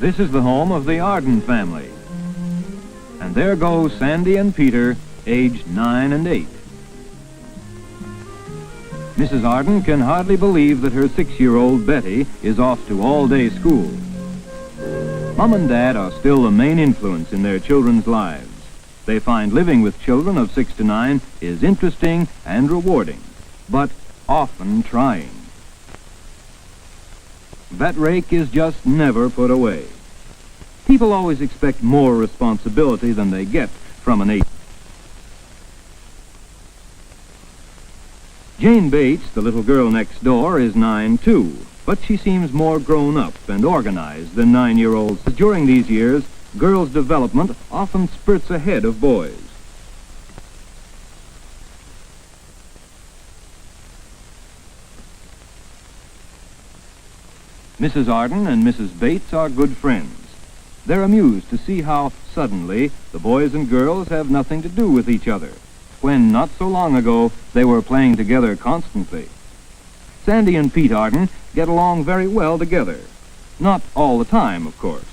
This is the home of the Arden family. And there go Sandy and Peter, aged 9 and 8. Mrs. Arden can hardly believe that her 6-year-old Betty is off to all-day school. Mom and Dad are still the main influence in their children's lives. They find living with children of 6 to 9 is interesting and rewarding, but often trying. That rake is just never put away. People always expect more responsibility than they get from an 8. Jane Bates, the little girl next door, is 9 too, but she seems more grown up and organized than 9-year-olds. During these years, girls' development often spurts ahead of boys. Mrs. Arden and Mrs. Bates are good friends. They're amused to see how suddenly the boys and girls have nothing to do with each other, when not so long ago they were playing together constantly. Sandy and Pete Arden get along very well together. Not all the time, of course.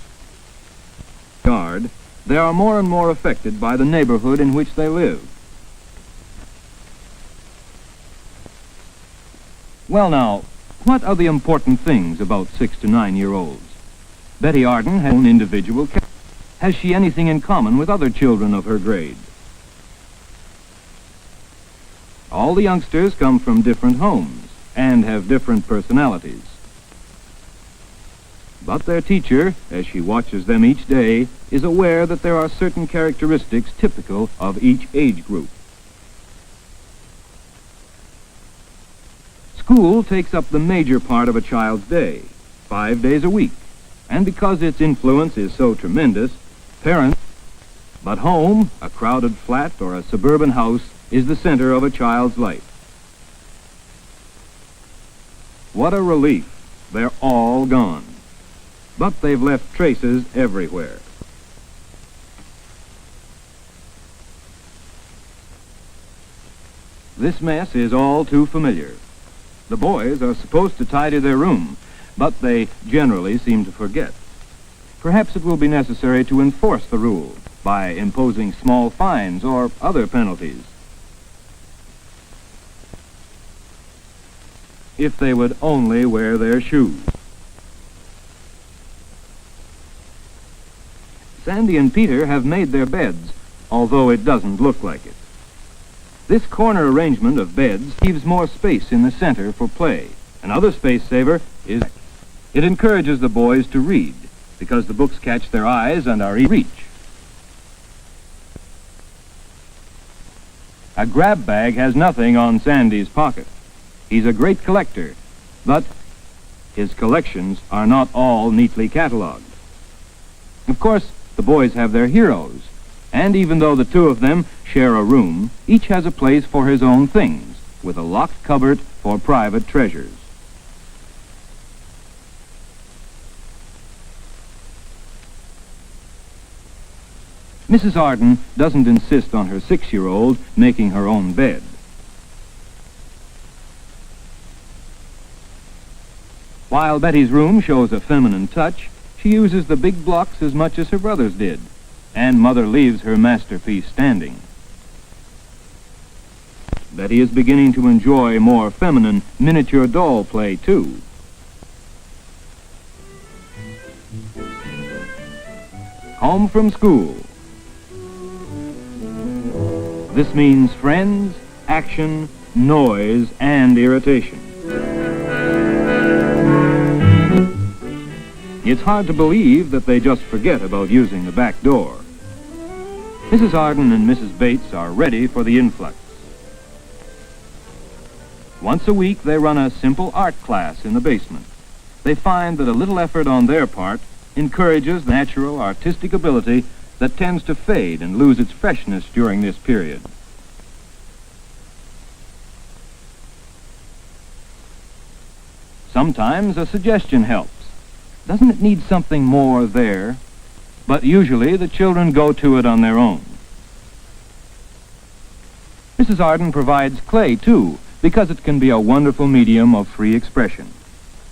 They are more and more affected by the neighborhood in which they live. Well now, what are the important things about 6 to 9-year-olds? Betty Arden has her own individual character. Has she anything in common with other children of her grade? All the youngsters come from different homes and have different personalities. But their teacher, as she watches them each day, is aware that there are certain characteristics typical of each age group. School takes up the major part of a child's day, 5 days a week, and because its influence is so tremendous, parents... But home, a crowded flat or a suburban house, is the center of a child's life. What a relief. They're all gone. But they've left traces everywhere. This mess is all too familiar. The boys are supposed to tidy their room, but they generally seem to forget. Perhaps it will be necessary to enforce the rule by imposing small fines or other penalties. If they would only wear their shoes. Sandy and Peter have made their beds, although it doesn't look like it. This corner arrangement of beds leaves more space in the center for play. Another space saver is it encourages the boys to read, because the books catch their eyes and are in reach. A grab bag has nothing on Sandy's pocket. He's a great collector, but his collections are not all neatly cataloged. Of course, the boys have their heroes, and even though the two of them share a room, each has a place for his own things, with a locked cupboard for private treasures. Mrs. Arden doesn't insist on her 6-year-old making her own bed. While Betty's room shows a feminine touch, she uses the big blocks as much as her brothers did, and Mother leaves her masterpiece standing. Betty is beginning to enjoy more feminine miniature doll play, too. Home from school. This means friends, action, noise, and irritation. It's hard to believe that they just forget about using the back door. Mrs. Arden and Mrs. Bates are ready for the influx. Once a week, they run a simple art class in the basement. They find that a little effort on their part encourages the natural artistic ability that tends to fade and lose its freshness during this period. Sometimes a suggestion helps. Doesn't it need something more there? But usually the children go to it on their own. Mrs. Arden provides clay, too, because it can be a wonderful medium of free expression.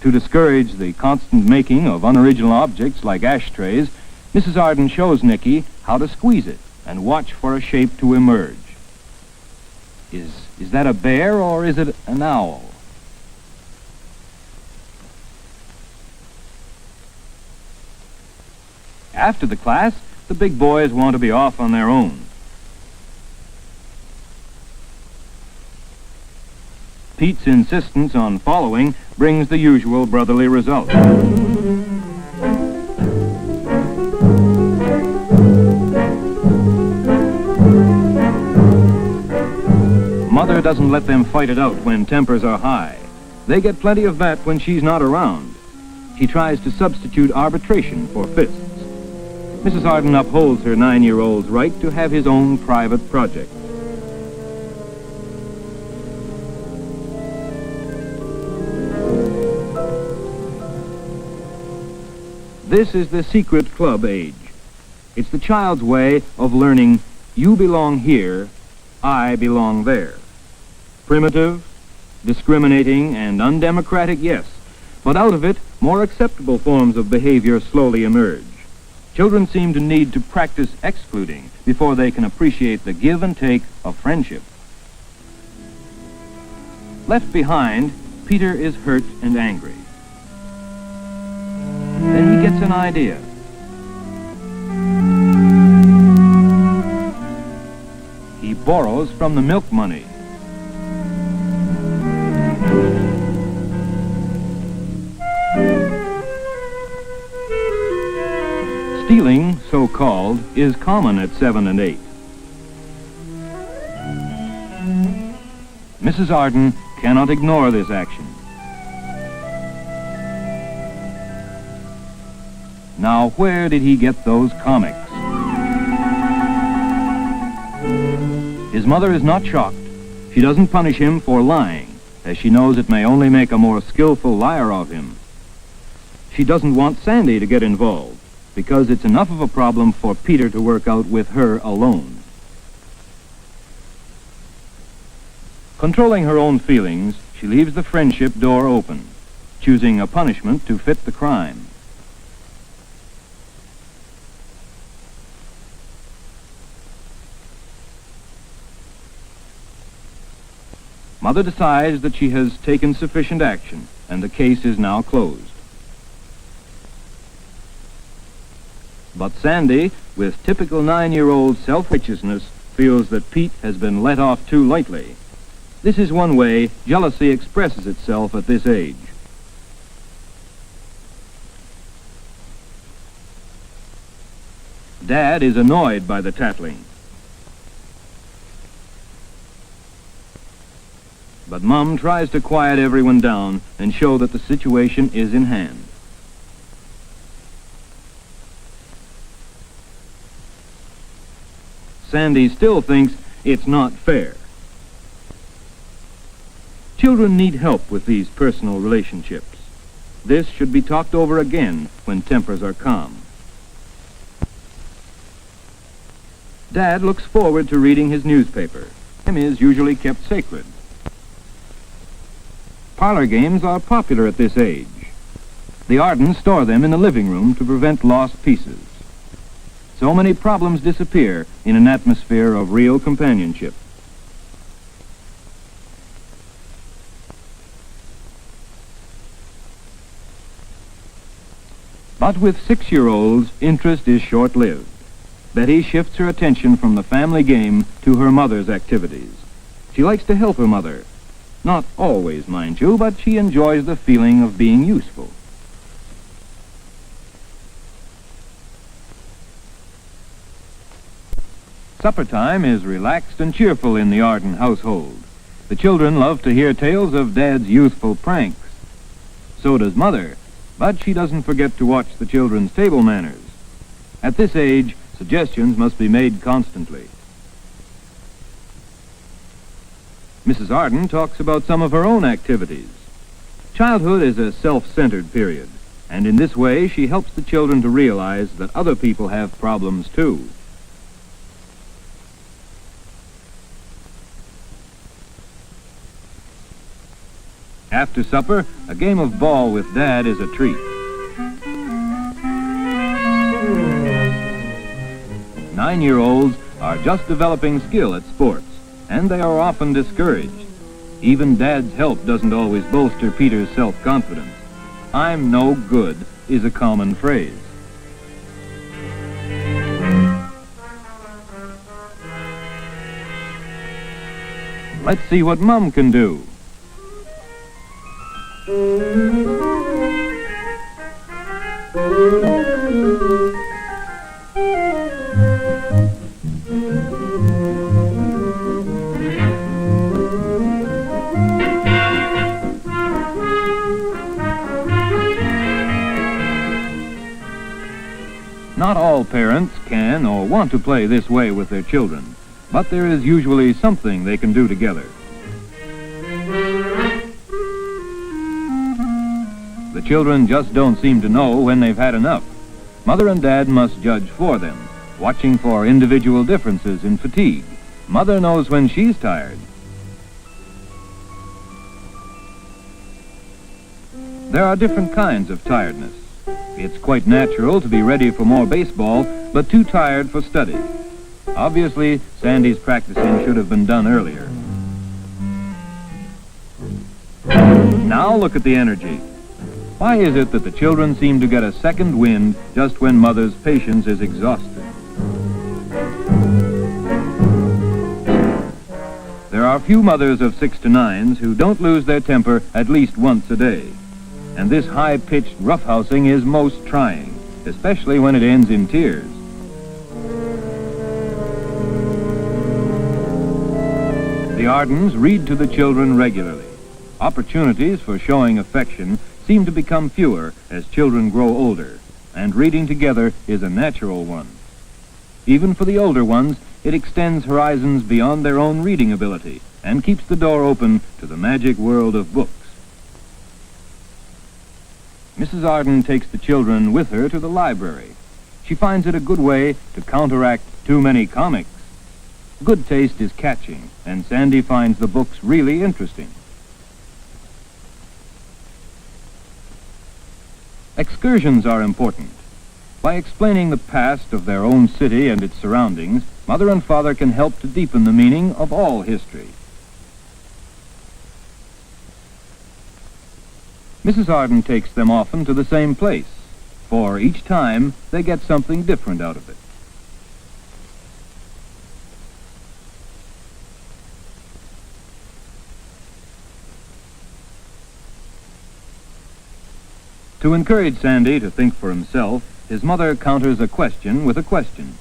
To discourage the constant making of unoriginal objects like ashtrays, Mrs. Arden shows Nicky how to squeeze it and watch for a shape to emerge. Is that a bear or is it an owl? After the class, the big boys want to be off on their own. Pete's insistence on following brings the usual brotherly result. Mother doesn't let them fight it out when tempers are high. They get plenty of that when she's not around. She tries to substitute arbitration for fists. Mrs. Arden upholds her 9-year-old's right to have his own private project. This is the secret club age. It's the child's way of learning, you belong here, I belong there. Primitive, discriminating, and undemocratic, yes, but out of it, more acceptable forms of behavior slowly emerge. Children seem to need to practice excluding before they can appreciate the give and take of friendship. Left behind, Peter is hurt and angry. Then he gets an idea. He borrows from the milk money. Stealing, so-called, is common at 7 and 8. Mrs. Arden cannot ignore this action. Now, where did he get those comics? His mother is not shocked. She doesn't punish him for lying, as she knows it may only make a more skillful liar of him. She doesn't want Sandy to get involved, because it's enough of a problem for Peter to work out with her alone. Controlling her own feelings, she leaves the friendship door open, choosing a punishment to fit the crime. Mother decides that she has taken sufficient action, and the case is now closed. But Sandy, with typical 9-year-old self-righteousness, feels that Pete has been let off too lightly. This is one way jealousy expresses itself at this age. Dad is annoyed by the tattling. But Mom tries to quiet everyone down and show that the situation is in hand. Sandy still thinks it's not fair. Children need help with these personal relationships. This should be talked over again when tempers are calm. Dad looks forward to reading his newspaper. Time is usually kept sacred. Parlor games are popular at this age. The Ardens store them in the living room to prevent lost pieces. So many problems disappear in an atmosphere of real companionship. But with 6-year-olds, interest is short-lived. Betty shifts her attention from the family game to her mother's activities. She likes to help her mother. Not always, mind you, but she enjoys the feeling of being useful. Supper time is relaxed and cheerful in the Arden household. The children love to hear tales of Dad's youthful pranks. So does Mother, but she doesn't forget to watch the children's table manners. At this age, suggestions must be made constantly. Mrs. Arden talks about some of her own activities. Childhood is a self-centered period, and in this way she helps the children to realize that other people have problems too. After supper, a game of ball with Dad is a treat. Nine-year-olds are just developing skill at sports, and they are often discouraged. Even Dad's help doesn't always bolster Peter's self-confidence. "I'm no good" is a common phrase. Let's see what Mom can do. Not all parents can or want to play this way with their children, but there is usually something they can do together. The children just don't seem to know when they've had enough. Mother and Dad must judge for them, watching for individual differences in fatigue. Mother knows when she's tired. There are different kinds of tiredness. It's quite natural to be ready for more baseball, but too tired for study. Obviously, Sandy's practicing should have been done earlier. Now look at the energy. Why is it that the children seem to get a second wind just when Mother's patience is exhausted? There are few mothers of 6 to 9s who don't lose their temper at least once a day. And this high-pitched roughhousing is most trying, especially when it ends in tears. The Ardens read to the children regularly. Opportunities for showing affection seem to become fewer as children grow older, and reading together is a natural one. Even for the older ones, it extends horizons beyond their own reading ability and keeps the door open to the magic world of books. Mrs. Arden takes the children with her to the library. She finds it a good way to counteract too many comics. Good taste is catching, and Sandy finds the books really interesting. Excursions are important. By explaining the past of their own city and its surroundings, Mother and Father can help to deepen the meaning of all history. Mrs. Arden takes them often to the same place, for each time they get something different out of it. To encourage Sandy to think for himself, his mother counters a question with a question.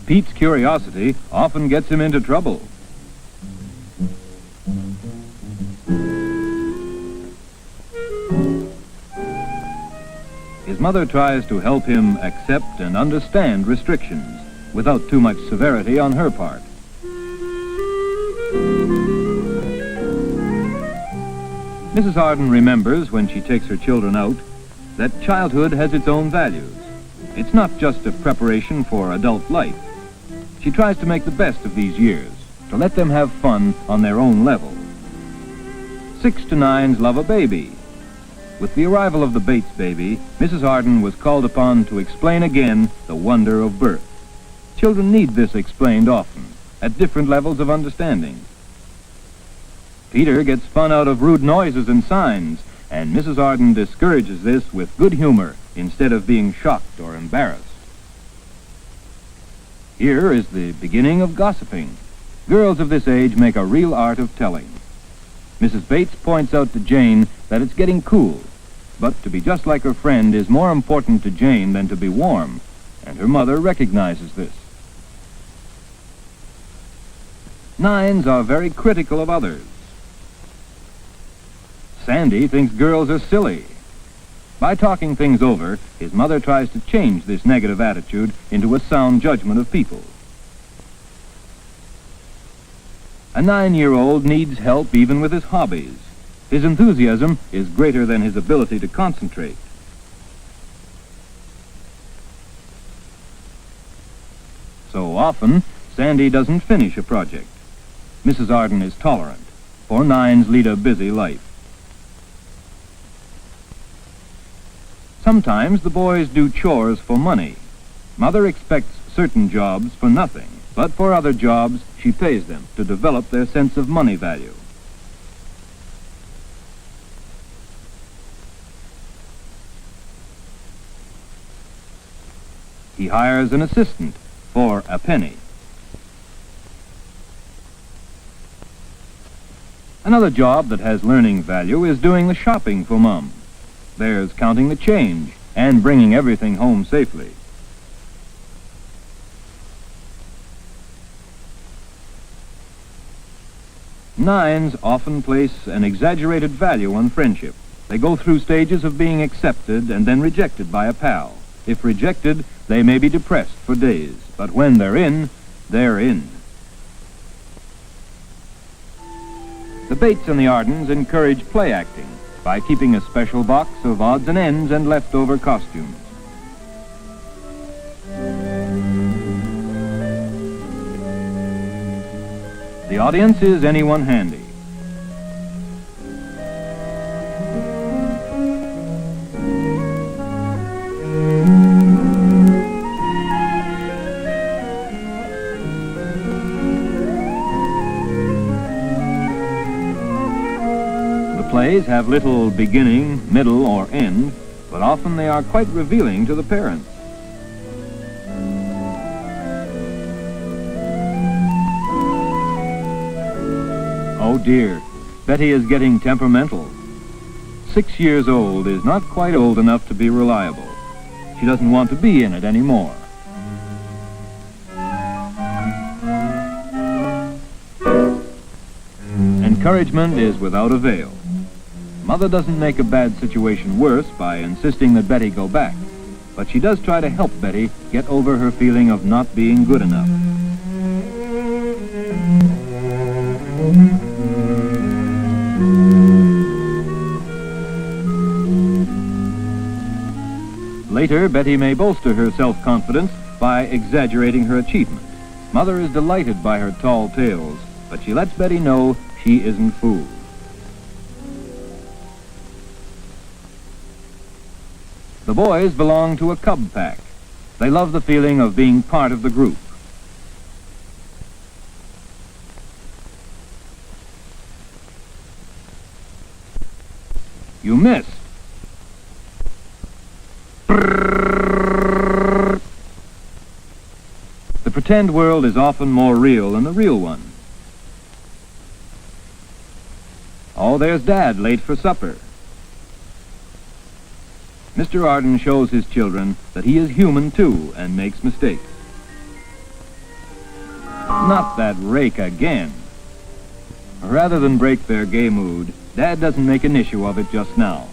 Pete's curiosity often gets him into trouble. His mother tries to help him accept and understand restrictions without too much severity on her part. Mrs. Arden remembers, when she takes her children out, that childhood has its own values. It's not just a preparation for adult life. She tries to make the best of these years, to let them have fun on their own level. 6 to 9s love a baby. With the arrival of the Bates baby, Mrs. Arden was called upon to explain again the wonder of birth. Children need this explained often, at different levels of understanding. Peter gets fun out of rude noises and signs, and Mrs. Arden discourages this with good humor instead of being shocked or embarrassed. Here is the beginning of gossiping. Girls of this age make a real art of telling. Mrs. Bates points out to Jane that it's getting cool, but to be just like her friend is more important to Jane than to be warm, and her mother recognizes this. 9s are very critical of others. Sandy thinks girls are silly. By talking things over, his mother tries to change this negative attitude into a sound judgment of people. A 9-year-old needs help even with his hobbies. His enthusiasm is greater than his ability to concentrate. So often, Sandy doesn't finish a project. Mrs. Arden is tolerant, for nines lead a busy life. Sometimes the boys do chores for money. Mother expects certain jobs for nothing, but for other jobs she pays them to develop their sense of money value. He hires an assistant for a penny. Another job that has learning value is doing the shopping for Mom. There's counting the change and bringing everything home safely. Nines often place an exaggerated value on friendship. They go through stages of being accepted and then rejected by a pal. If rejected, they may be depressed for days, but when they're in, they're in. The Bates and the Ardens encourage play acting by keeping a special box of odds and ends and leftover costumes. The audience is anyone handy. Plays have little beginning, middle, or end, but often they are quite revealing to the parents. Oh dear, Betty is getting temperamental. 6 years old is not quite old enough to be reliable. She doesn't want to be in it anymore. Encouragement is without avail. Mother doesn't make a bad situation worse by insisting that Betty go back, but she does try to help Betty get over her feeling of not being good enough. Later, Betty may bolster her self-confidence by exaggerating her achievement. Mother is delighted by her tall tales, but she lets Betty know she isn't fooled. The boys belong to a cub pack. They love the feeling of being part of the group. You missed. The pretend world is often more real than the real one. Oh, there's Dad, late for supper. Mr. Arden shows his children that he is human too and makes mistakes. Not that rake again. Rather than break their gay mood, Dad doesn't make an issue of it just now.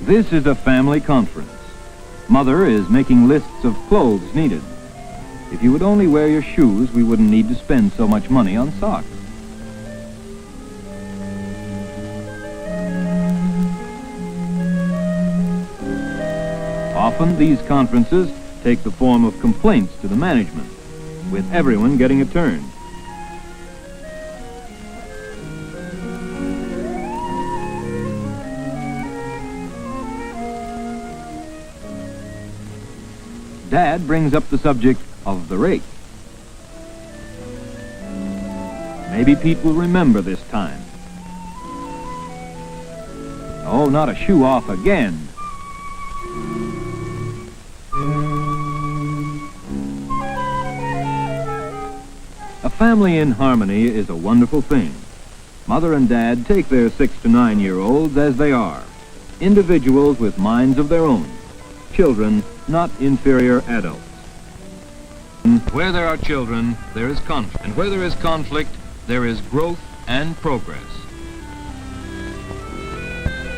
This is a family conference. Mother is making lists of clothes needed. If you would only wear your shoes, we wouldn't need to spend so much money on socks. Often these conferences take the form of complaints to the management, with everyone getting a turn. Dad brings up the subject of the rake. Maybe Pete will remember this time. Oh, not a shoe off again. A family in harmony is a wonderful thing. Mother and Dad take their 6 to 9-year-olds as they are, individuals with minds of their own, children, not inferior adults. Where there are children, there is conflict. And where there is conflict, there is growth and progress.